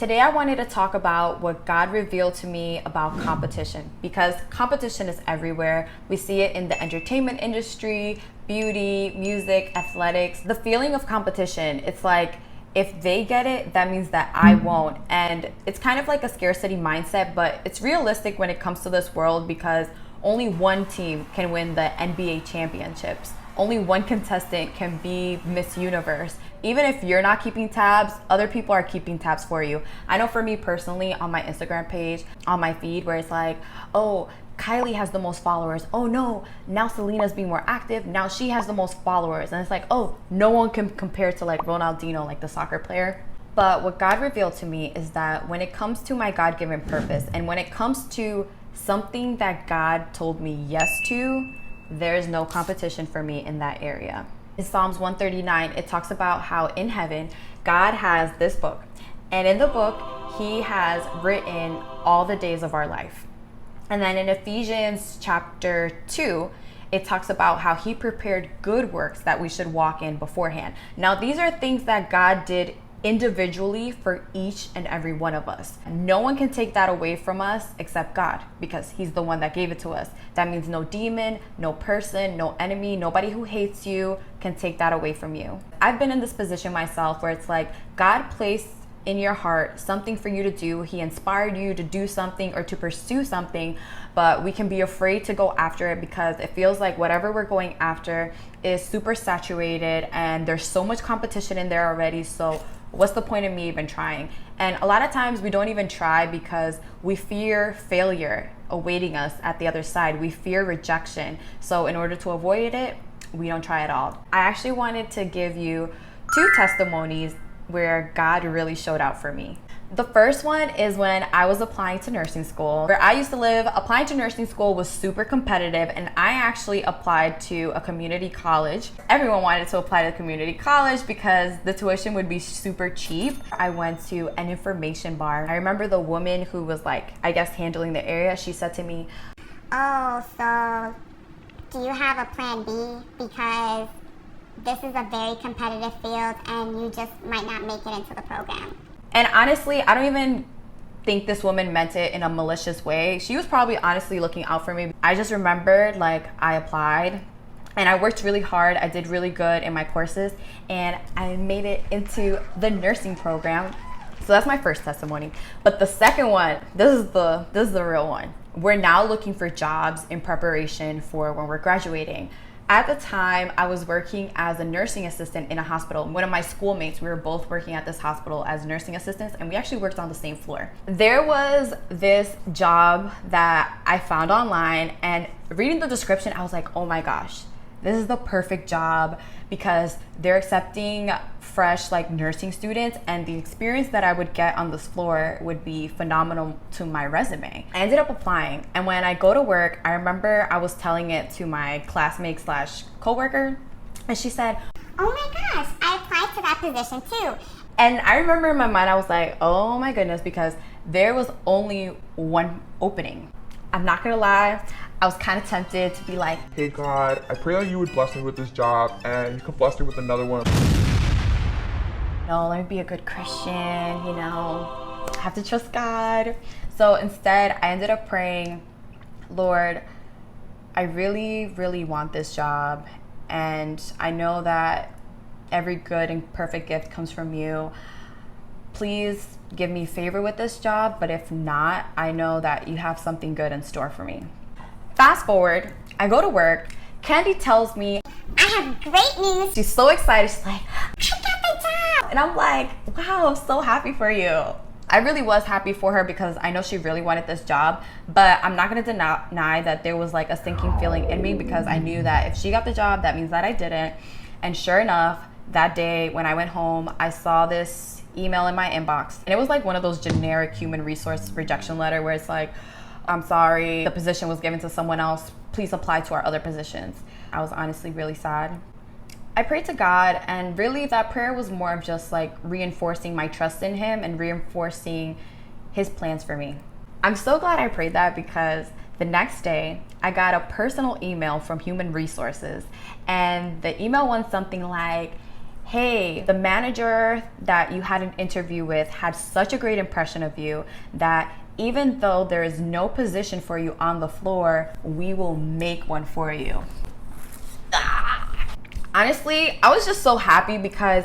Today I wanted to talk about what God revealed to me about competition, because competition is everywhere. We see it in the entertainment industry, beauty, music, athletics. The feeling of competition, it's like if they get it, that means that I won't. And it's kind of like a scarcity mindset, but it's realistic when it comes to this world because only one team can win the NBA championships. Only one contestant can be Miss Universe. Even if you're not keeping tabs, other people are keeping tabs for you. I know for me personally, on my Instagram page, on my feed, where it's like, oh, Kylie has the most followers. Oh no, now Selena's being more active. Now she has the most followers. And it's like, oh, no one can compare to like Ronaldinho, like the soccer player. But what God revealed to me is that when it comes to my God-given purpose, and when it comes to something that God told me yes to, there's no competition for me in that area. In Psalms 139, it talks about how in heaven, God has this book. And in the book, he has written all the days of our life. And then in Ephesians chapter 2, it talks about how he prepared good works that we should walk in beforehand. Now, these are things that God did individually for each and every one of us. No one can take that away from us except God, because he's the one that gave it to us. That means no demon, no person, no enemy, nobody who hates you can take that away from you. I've been in this position myself where it's like God placed in your heart something for you to do. He inspired you to do something or to pursue something, but we can be afraid to go after it because it feels like whatever we're going after is super saturated and there's so much competition in there already. So what's the point of me even trying? And a lot of times we don't even try because we fear failure awaiting us at the other side. We fear rejection. So in order to avoid it, we don't try at all. I actually wanted to give you 2 testimonies where God really showed out for me. The first one is when I was applying to nursing school. Where I used to live, applying to nursing school was super competitive, and I actually applied to a community college. Everyone wanted to apply to community college because the tuition would be super cheap. I went to an information bar. I remember the woman who was like, I guess, handling the area, she said to me, "Oh, so do you have a plan B? Because this is a very competitive field and you just might not make it into the program." And honestly, I don't even think this woman meant it in a malicious way. She was probably honestly looking out for me. I just remembered like I applied and I worked really hard. I did really good in my courses and I made it into the nursing program. So that's my first testimony. But the second one, this is the real one. We're now looking for jobs in preparation for when we're graduating. At the time, I was working as a nursing assistant in a hospital. One of my schoolmates, we were both working at this hospital as nursing assistants, and we actually worked on the same floor. There was this job that I found online, and reading the description, I was like, oh my gosh, this is the perfect job because they're accepting fresh like nursing students, and the experience that I would get on this floor would be phenomenal to my resume. I ended up applying, and when I go to work, I remember I was telling it to my classmate slash coworker, and she said, "Oh my gosh, I applied to that position too." And I remember in my mind, I was like, oh my goodness, because there was only one opening. I'm not gonna lie, I was kind of tempted to be like, "Hey God, I pray that you would bless me with this job and you could bless me with another one." No, let me be a good Christian, I have to trust God. So instead, I ended up praying, Lord, I really, really want this job. And I know that every good and perfect gift comes from you. Please give me favor with this job, but if not, I know that you have something good in store for me. Fast forward, I go to work. Candy tells me, "I have great news." She's so excited. She's like, "I got the job." and I'm like, wow, I'm so happy for you. I really was happy for her because I know she really wanted this job, but I'm not going to deny that there was like a sinking feeling in me because I knew that if she got the job, that means that I didn't. And sure enough, that day when I went home, I saw this email in my inbox, and it was like one of those generic human resource rejection letter where it's like, I'm sorry, the position was given to someone else. Please apply to our other positions. I was honestly really sad. I prayed to God, and really that prayer was more of just like reinforcing my trust in him and reinforcing his plans for me. I'm so glad I prayed that because the next day I got a personal email from Human Resources, and the email went something like, hey, the manager that you had an interview with had such a great impression of you that even though there is no position for you on the floor, we will make one for you. Honestly, I was just so happy because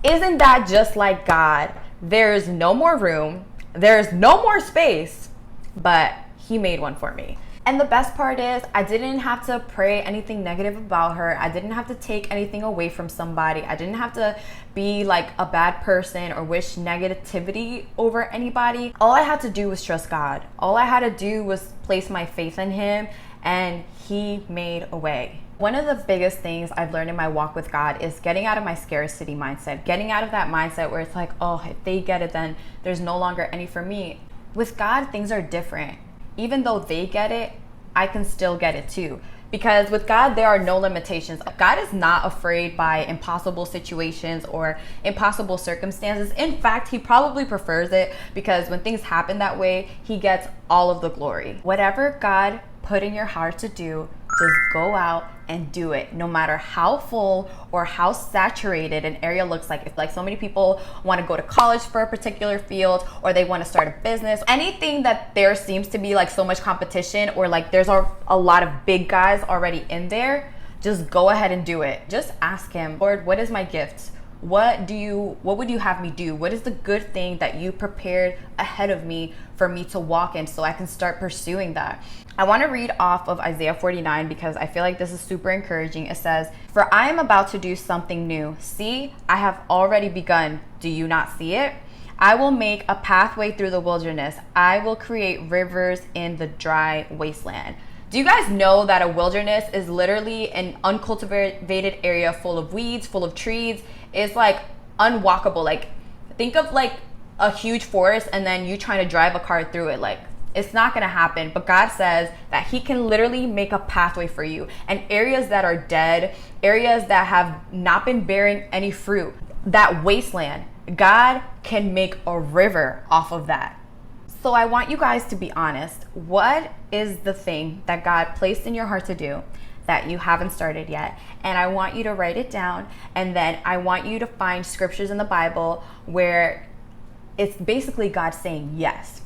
isn't that just like God? There's no more room, there's no more space, but he made one for me. And the best part is I didn't have to pray anything negative about her. I didn't have to take anything away from somebody. I didn't have to be like a bad person or wish negativity over anybody. All I had to do was trust God. All I had to do was place my faith in him, and he made a way. One of the biggest things I've learned in my walk with God is getting out of my scarcity mindset, getting out of that mindset where it's like, oh, if they get it, then there's no longer any for me. With God, things are different. Even though they get it, I can still get it too. Because with God, there are no limitations. God is not afraid by impossible situations or impossible circumstances. In fact, he probably prefers it because when things happen that way, he gets all of the glory. Whatever God put in your heart to do, just go out and do it, no matter how full or how saturated an area looks like. If like so many people want to go to college for a particular field, or they want to start a business, anything that there seems to be like so much competition, or like there's a lot of big guys already in there, just go ahead and do it. Just ask him, Lord, what is my gift? What would you have me do? What is the good thing that you prepared ahead of me for me to walk in so I can start pursuing that? I want to read off of Isaiah 49 because I feel like this is super encouraging. It says, "For I am about to do something new. See, I have already begun. Do you not see it? I will make a pathway through the wilderness. I will create rivers in the dry wasteland." Do you guys know that a wilderness is literally an uncultivated area full of weeds, full of trees? It's like unwalkable. Like think of like a huge forest and then you trying to drive a car through it. Like it's not gonna happen. But God says that he can literally make a pathway for you. And areas that are dead, areas that have not been bearing any fruit, that wasteland, God can make a river off of that. So I want you guys to be honest. What is the thing that God placed in your heart to do that you haven't started yet? And I want you to write it down, and then I want you to find scriptures in the Bible where it's basically God saying yes.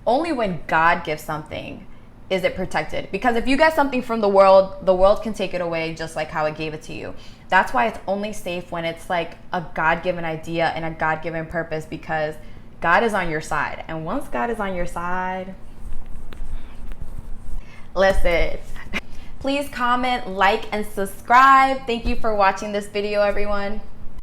Only when God gives something is it protected. Because if you get something from the world can take it away just like how it gave it to you. That's why it's only safe when it's like a God-given idea and a God-given purpose, because God is on your side. And once God is on your side, listen. Please comment, like, and subscribe. Thank you for watching this video, everyone.